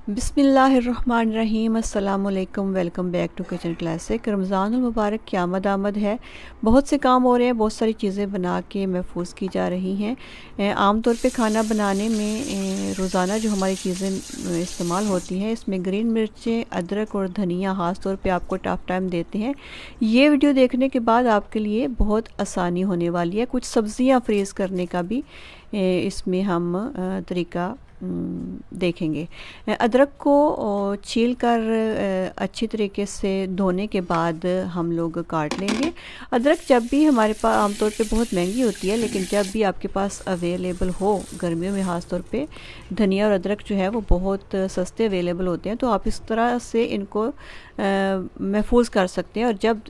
बिस्मिल्लाहिर्रहमानिर्रहीम अस्सलामुअलैकुम। Welcome back to kitchen classic. रमज़ानुल मुबारक की आमद है। बहुत से काम हो रहे हैं, बहुत सारी चीज़ें बना के महफूज की जा रही हैं। आम तौर पे खाना बनाने में रोज़ाना जो हमारी चीज़ें इस्तेमाल होती हैं, इसमें ग्रीन मिर्चें, अदरक और धनिया ख़ास तौर पे आपको टफ़ टाइम देते हैं। ये वीडियो देखने के बाद आपके लिए बहुत आसानी होने वाली है। कुछ सब्ज़ियाँ फ्रीज़ करने का भी इसमें हम तरीका देखेंगे। अदरक को छील कर अच्छी तरीके से धोने के बाद हम लोग काट लेंगे। अदरक जब भी हमारे पास आमतौर पे बहुत महंगी होती है, लेकिन जब भी आपके पास अवेलेबल हो, गर्मियों में ख़ास तौर पे धनिया और अदरक जो है वो बहुत सस्ते अवेलेबल होते हैं, तो आप इस तरह से इनको महफूज कर सकते हैं और जब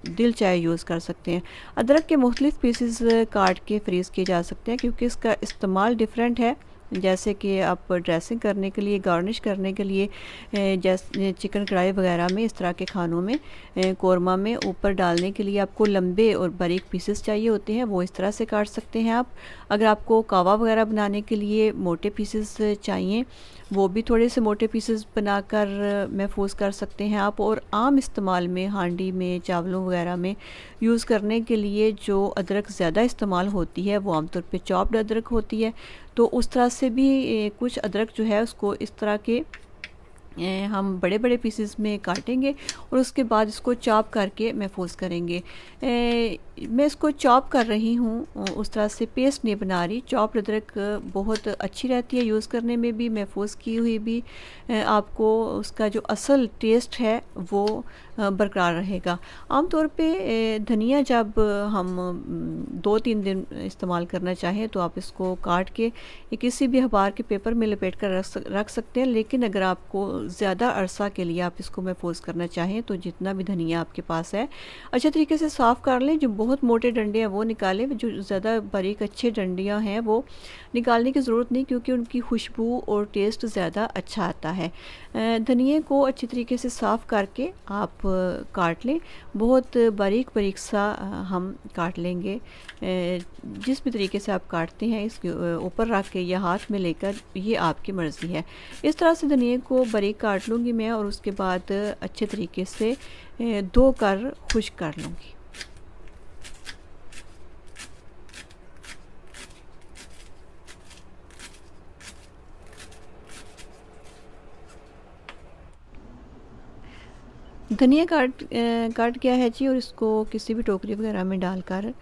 दिल चाहे यूज़ कर सकते हैं। अदरक के मुख्तलिफ़ पीसेस काट के फ्रीज़ किए जा सकते हैं, क्योंकि इसका इस्तेमाल डिफरेंट है। जैसे कि आप ड्रेसिंग करने के लिए, गार्निश करने के लिए, जैसे चिकन कढ़ाई वगैरह में, इस तरह के खानों में, कोरमा में ऊपर डालने के लिए आपको लंबे और बारीक पीसेस चाहिए होते हैं, वो इस तरह से काट सकते हैं आप। अगर आपको कावा वगैरह बनाने के लिए मोटे पीसेस चाहिए, वो भी थोड़े से मोटे पीसेस बनाकर महफूज कर सकते हैं आप। और आम इस्तेमाल में, हांडी में, चावलों वगैरह में यूज़ करने के लिए जो अदरक ज़्यादा इस्तेमाल होती है वो आमतौर पे चॉप्ड अदरक होती है। तो उस तरह से भी कुछ अदरक जो है उसको इस तरह के हम बड़े बड़े पीसेस में काटेंगे और उसके बाद इसको चॉप करके महफूज करेंगे। मैं इसको चॉप कर रही हूँ, उस तरह से पेस्ट नहीं बना रही। चॉप अदरक बहुत अच्छी रहती है यूज़ करने में भी, महफूज की हुई भी आपको उसका जो असल टेस्ट है वो बरकरार रहेगा। आमतौर पे धनिया जब हम 2-3 दिन इस्तेमाल करना चाहें तो आप इसको काट के किसी भी अखबार के पेपर में लपेट कर रख सकते हैं, लेकिन अगर आपको ज़्यादा अरसा के लिए आप इसको महफूज करना चाहें तो जितना भी धनिया आपके पास है अच्छे तरीके से साफ़ कर लें। जो बहुत मोटे डंडे हैं वो निकालें, जो ज़्यादा बारीक अच्छे डंडियाँ हैं वो निकालने की ज़रूरत नहीं, क्योंकि उनकी खुशबू और टेस्ट ज़्यादा अच्छा आता है। धनिए को अच्छी तरीके से साफ़ करके आप काट लें, बहुत बारीक बारीक सा हम काट लेंगे। जिस भी तरीके से आप काटते हैं, इसके ऊपर रख के या हाथ में लेकर, ये आपकी मर्ज़ी है। इस तरह से धनिए को बारीक काट लूँगी मैं और उसके बाद अच्छे तरीके से धो कर खुश्क कर लूँगी। धनिया काट गया है जी, और इसको किसी भी टोकरी वगैरह में डालकर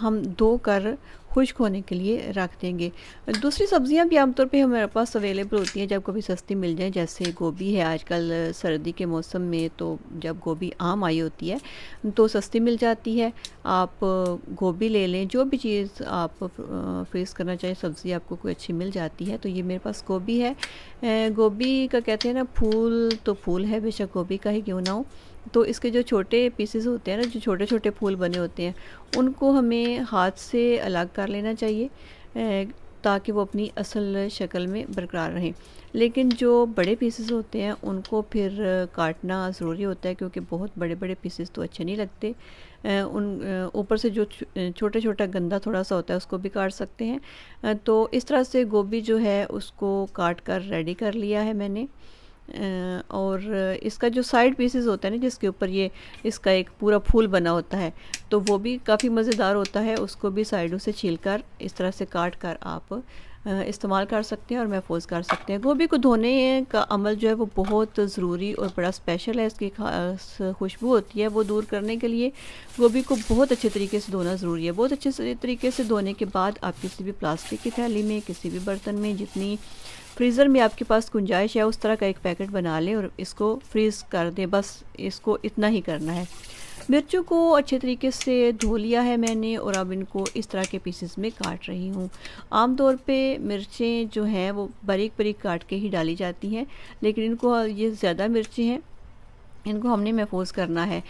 हम धो कर खुश्क होने के लिए रख देंगे। दूसरी सब्ज़ियां भी आमतौर पे हमारे पास अवेलेबल होती हैं जब कभी सस्ती मिल जाए, जैसे गोभी है। आजकल सर्दी के मौसम में तो जब गोभी आम आई होती है तो सस्ती मिल जाती है। आप गोभी ले लें, जो भी चीज़ आप फ्रीज़ करना चाहिए, सब्ज़ी आपको कोई अच्छी मिल जाती है। तो ये मेरे पास गोभी है। गोभी का कहते हैं ना, फूल तो फूल है, बेशक गोभी का ही क्यों ना हो। तो इसके जो छोटे पीसेस होते हैं ना, जो छोटे छोटे फूल बने होते हैं, उनको हमें हाथ से अलग कर लेना चाहिए ताकि वो अपनी असल शक्ल में बरकरार रहें। लेकिन जो बड़े पीसेस होते हैं उनको फिर काटना ज़रूरी होता है, क्योंकि बहुत बड़े बड़े पीसेस तो अच्छे नहीं लगते। उन ऊपर से जो छोटा छोटा गंदा थोड़ा सा होता है उसको भी काट सकते हैं। तो इस तरह से गोभी जो है उसको काट कर रेडी कर लिया है मैंने। और इसका जो साइड पीसेस होता है ना, जिसके ऊपर ये इसका एक पूरा फूल बना होता है, तो वो भी काफ़ी मज़ेदार होता है। उसको भी साइडों से छीलकर इस तरह से काट कर आप इस्तेमाल कर सकते हैं और महफूज कर सकते हैं। गोभी को धोने का अमल जो है वो बहुत ज़रूरी और बड़ा स्पेशल है। इसकी खास खुशबू होती है, वो दूर करने के लिए गोभी को बहुत अच्छे तरीके से धोना ज़रूरी है। बहुत अच्छे तरीके से धोने के बाद आप किसी भी प्लास्टिक की थैली में, किसी भी बर्तन में, जितनी फ्रीज़र में आपके पास गुंजाइश है उस तरह का एक पैकेट बना लें और इसको फ्रीज़ कर दें। बस इसको इतना ही करना है। मिर्चों को अच्छे तरीके से धो लिया है मैंने और अब इनको इस तरह के पीसेस में काट रही हूँ। आमतौर पे मिर्चें जो हैं वो बारीक बारीक काट के ही डाली जाती हैं, लेकिन इनको, ये ज़्यादा मिर्चें हैं, इनको हमने महफूज करना है।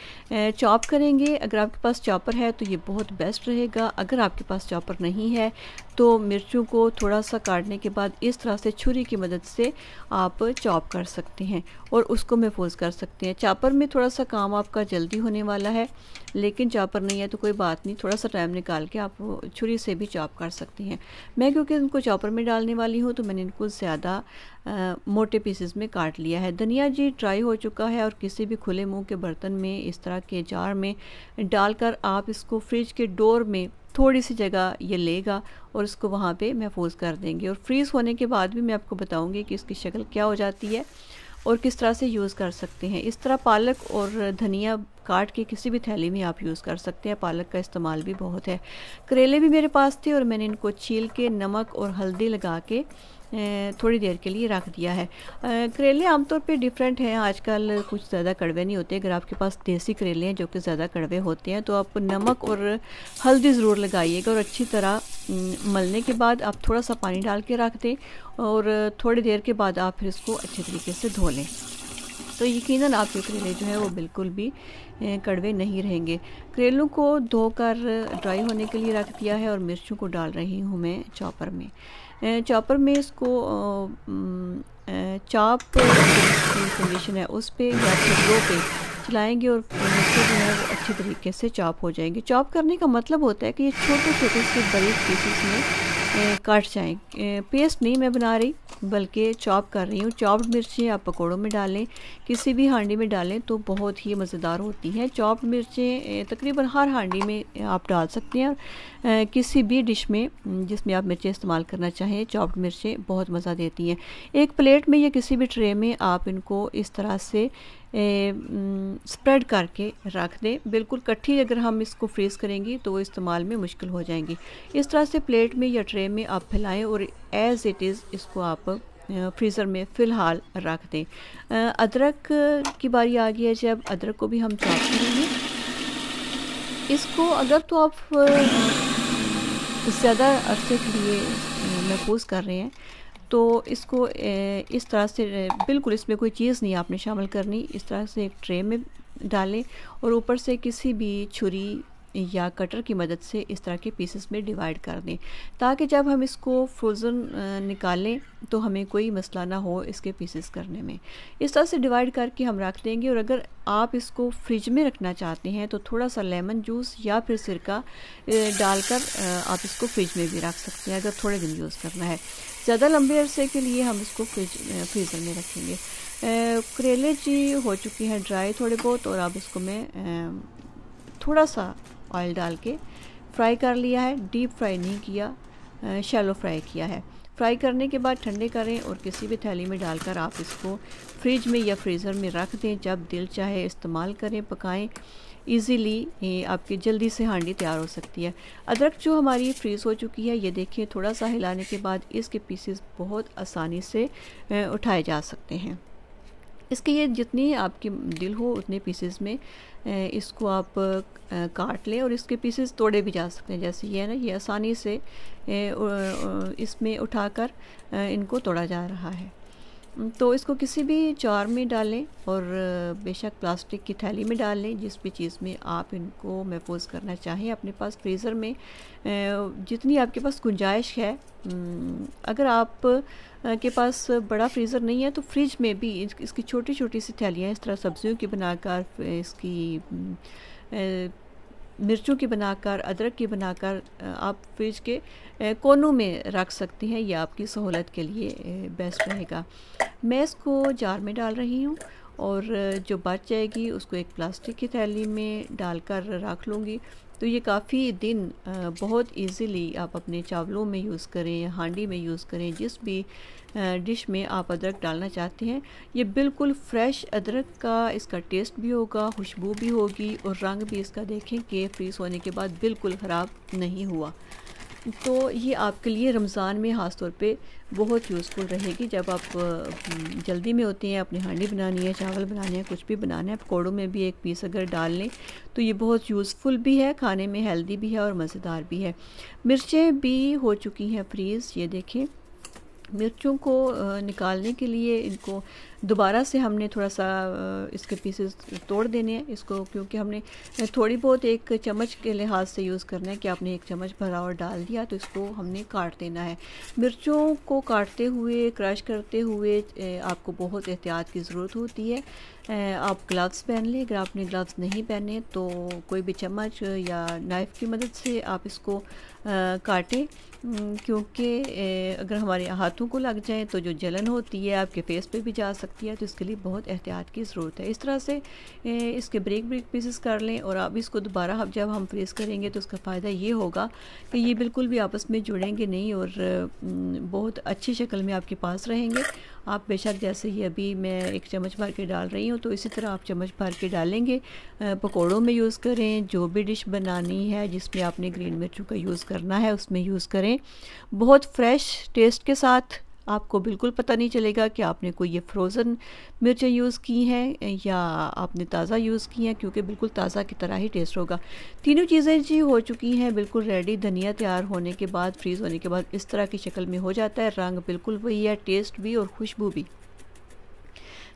चॉप करेंगे। अगर आपके पास चॉपर है तो ये बहुत बेस्ट रहेगा। अगर आपके पास चॉपर नहीं है तो मिर्चों को थोड़ा सा काटने के बाद इस तरह से छुरी की मदद से आप चॉप कर सकते हैं और उसको महफूज कर सकते हैं। चॉपर में थोड़ा सा काम आपका जल्दी होने वाला है, लेकिन चॉपर नहीं है तो कोई बात नहीं, थोड़ा सा टाइम निकाल के आप छुरी से भी चॉप कर सकते हैं। मैं क्योंकि इनको चॉपर में डालने वाली हूँ तो मैंने इनको ज़्यादा मोटे पीसेस में काट लिया है। धनिया जी ड्राई हो चुका है और किसी भी खुले मुंह के बर्तन में इस तरह के जार में डालकर आप इसको फ्रिज के डोर में थोड़ी सी जगह ये लेगा और इसको वहाँ पे महफूज कर देंगे। और फ्रीज़ होने के बाद भी मैं आपको बताऊँगी कि इसकी शक्ल क्या हो जाती है और किस तरह से यूज़ कर सकते हैं। इस तरह पालक और धनिया काट के किसी भी थैली में आप यूज़ कर सकते हैं। पालक का इस्तेमाल भी बहुत है। करेले भी मेरे पास थे और मैंने इनको छील के नमक और हल्दी लगा के थोड़ी देर के लिए रख दिया है। करेले आमतौर पे डिफरेंट हैं, आजकल कुछ ज़्यादा कड़वे नहीं होते। अगर आपके पास देसी करेले हैं जो कि ज़्यादा कड़वे होते हैं तो आप नमक और हल्दी ज़रूर लगाइएगा और अच्छी तरह मलने के बाद आप थोड़ा सा पानी डाल के रख दें और थोड़ी देर के बाद आप फिर इसको अच्छे तरीके से धो लें, तो यकीनन आपके करेले जो है वो बिल्कुल भी कड़वे नहीं रहेंगे। करेलों को धोकर ड्राई होने के लिए रख दिया है और मिर्चों को डाल रही हूँ मैं चॉपर में। चॉपर में इसको चॉप कंडीशन है उस पे या फिर लो पे चलाएंगे और मिर्चें जो है वो अच्छे तरीके से चॉप हो जाएंगे। चॉप करने का मतलब होता है कि ये छोटे छोटे से बारीक पीसेस में कट जाएँ। पेस्ट नहीं मैं बना रही बल्कि चॉप कर रही हूँ। चॉप्ड मिर्चें आप पकौड़ों में डालें, किसी भी हांडी में डालें तो बहुत ही मज़ेदार होती हैं। चॉप्ड मिर्चें तकरीबन हर हांडी में आप डाल सकते हैं और किसी भी डिश में जिसमें आप मिर्चें इस्तेमाल करना चाहें, चॉप्ड मिर्चें बहुत मज़ा देती हैं। एक प्लेट में या किसी भी ट्रे में आप इनको इस तरह से स्प्रेड करके रख दें। बिल्कुल इकट्ठी अगर हम इसको फ्रीज़ करेंगे तो वो इस्तेमाल में मुश्किल हो जाएंगी। इस तरह से प्लेट में या ट्रे में आप फैलाएं और एज़ इट इज़ इसको आप फ्रीज़र में फ़िलहाल रख दें। अदरक की बारी आ गई है, जब अदरक को भी हम चॉप करेंगे। इसको अगर तो आप ज़्यादा अरसे के लिए महफूज कर रहे हैं तो इसको इस तरह से बिल्कुल इसमें कोई चीज़ नहीं आपने शामिल करनी। इस तरह से एक ट्रे में डालें और ऊपर से किसी भी छुरी या कटर की मदद से इस तरह के पीसेस में डिवाइड कर दें ताकि जब हम इसको फ्रोज़न निकालें तो हमें कोई मसला ना हो इसके पीसेस करने में। इस तरह से डिवाइड करके हम रख देंगे और अगर आप इसको फ्रिज में रखना चाहते हैं तो थोड़ा सा लेमन जूस या फिर सिरका डालकर आप इसको फ्रिज में भी रख सकते हैं अगर थोड़े दिन यूज़ करना है। ज़्यादा लंबे अरसे के लिए हम इसको फ्रीज़र में रखेंगे। करेले जी हो चुके हैं ड्राई थोड़े बहुत और अब इसको मैं थोड़ा सा ऑयल डाल के फ्राई कर लिया है। डीप फ्राई नहीं किया, शैलो फ्राई किया है। फ्राई करने के बाद ठंडे करें और किसी भी थैली में डालकर आप इसको फ्रिज में या फ्रीज़र में रख दें। जब दिल चाहे इस्तेमाल करें, पकाएं। इजीली आपकी जल्दी से हांडी तैयार हो सकती है। अदरक जो हमारी फ्रीज़ हो चुकी है, ये देखिए थोड़ा सा हिलाने के बाद इसके पीसेस बहुत आसानी से उठाए जा सकते हैं। इसके ये जितनी आपकी दिल हो उतने पीसेस में इसको आप काट लें और इसके पीसेस तोड़े भी जा सकते हैं। जैसे ये है ना, ये आसानी से इसमें उठाकर इनको तोड़ा जा रहा है। तो इसको किसी भी जार में डालें और बेशक प्लास्टिक की थैली में डाल लें, जिस भी चीज़ में आप इनको महफूज करना चाहें। अपने पास फ्रीज़र में जितनी आपके पास गुंजाइश है, अगर आप के पास बड़ा फ्रीज़र नहीं है तो फ्रिज में भी इसकी छोटी छोटी सी थैलियाँ इस तरह सब्जियों की बनाकर, इसकी मिर्चों की बनाकर, अदरक की बनाकर आप फ्रिज के कोनों में रख सकते हैं। यह आपकी सहूलत के लिए बेस्ट रहेगा। मैं इसको जार में डाल रही हूँ और जो बच जाएगी उसको एक प्लास्टिक की थैली में डालकर रख लूँगी। तो ये काफ़ी दिन बहुत इजीली आप अपने चावलों में यूज़ करें, हांडी में यूज़ करें, जिस भी डिश में आप अदरक डालना चाहते हैं। ये बिल्कुल फ्रेश अदरक का इसका टेस्ट भी होगा, खुशबू भी होगी और रंग भी इसका देखें कि फ्रीज़ होने के बाद बिल्कुल ख़राब नहीं हुआ। तो ये आपके लिए रमज़ान में ख़ास तौर पे बहुत यूज़फुल रहेगी। जब आप जल्दी में होते हैं, अपनी हांडी बनानी है, चावल बनाने हैं, कुछ भी बनाना है, पकौड़ों में भी एक पीस अगर डाल लें तो ये बहुत यूज़फुल भी है, खाने में हेल्दी भी है और मज़ेदार भी है। मिर्चें भी हो चुकी हैं फ्रीज़। ये देखें, मिर्चों को निकालने के लिए इनको दोबारा से हमने थोड़ा सा इसके पीसेस तोड़ देने हैं इसको, क्योंकि हमने थोड़ी बहुत एक चम्मच के लिहाज से यूज़ करना है कि आपने एक चम्मच भरा और डाल दिया तो इसको हमने काट देना है। मिर्चों को काटते हुए, क्रश करते हुए आपको बहुत एहतियात की ज़रूरत होती है। आप ग्लव्स पहन लें। अगर आपने ग्लव्स नहीं पहने तो कोई भी चम्मच या नाइफ़ की मदद से आप इसको काटें, क्योंकि अगर हमारे हाथ हाथों को लग जाएँ तो जो जलन होती है आपके फेस पे भी जा सकती है, तो इसके लिए बहुत एहतियात की ज़रूरत है। इस तरह से इसके ब्रेक ब्रेक पीसेस कर लें और अब इसको दोबारा जब हम फ्रीज़ करेंगे तो उसका फ़ायदा ये होगा कि ये बिल्कुल भी आपस में जुड़ेंगे नहीं और बहुत अच्छी शक्ल में आपके पास रहेंगे। आप बेशक जैसे ही अभी मैं एक चम्मच भर के डाल रही हूँ, तो इसी तरह आप चम्मच भर के डालेंगे, पकौड़ों में यूज़ करें, जो भी डिश बनानी है जिसमें आपने ग्रीन मिर्चों का यूज़ करना है उसमें यूज़ करें। बहुत फ्रेश टेस्ट के साथ, आपको बिल्कुल पता नहीं चलेगा कि आपने कोई ये फ्रोज़न मिर्चें यूज़ की हैं या आपने ताज़ा यूज़ की हैं, क्योंकि बिल्कुल ताज़ा की तरह ही टेस्ट होगा। तीनों चीज़ें जी हो चुकी हैं, बिल्कुल रेडी। धनिया तैयार होने के बाद, फ्रीज़ होने के बाद इस तरह की शक्ल में हो जाता है। रंग बिल्कुल वही है, टेस्ट भी और खुशबू भी।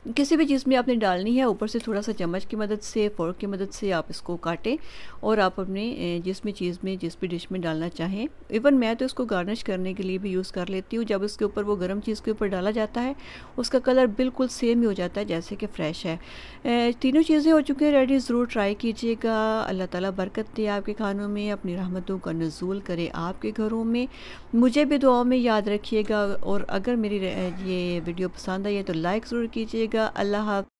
किसी भी चीज़ में आपने डालनी है, ऊपर से थोड़ा सा चम्मच की मदद से, फ़ोर्क की मदद से आप इसको काटें और आप अपने जिस भी डिश में डालना चाहें। इवन मैं तो इसको गार्निश करने के लिए भी यूज़ कर लेती हूँ। जब उसके ऊपर वो गर्म चीज़ के ऊपर डाला जाता है, उसका कलर बिल्कुल सेम ही हो जाता है जैसे कि फ़्रेश है। तीनों चीज़ें हो चुकी हैं रेडी, ज़रूर ट्राई कीजिएगा। अल्लाह ताला बरकत दे आपके खानों में, अपनी रहमतों का नुज़ूल करे आपके घरों में। मुझे भी दुआओं में याद रखिएगा और अगर मेरी ये वीडियो पसंद आई है तो लाइक ज़रूर कीजिएगा। अल्लाह हाफ़िज़।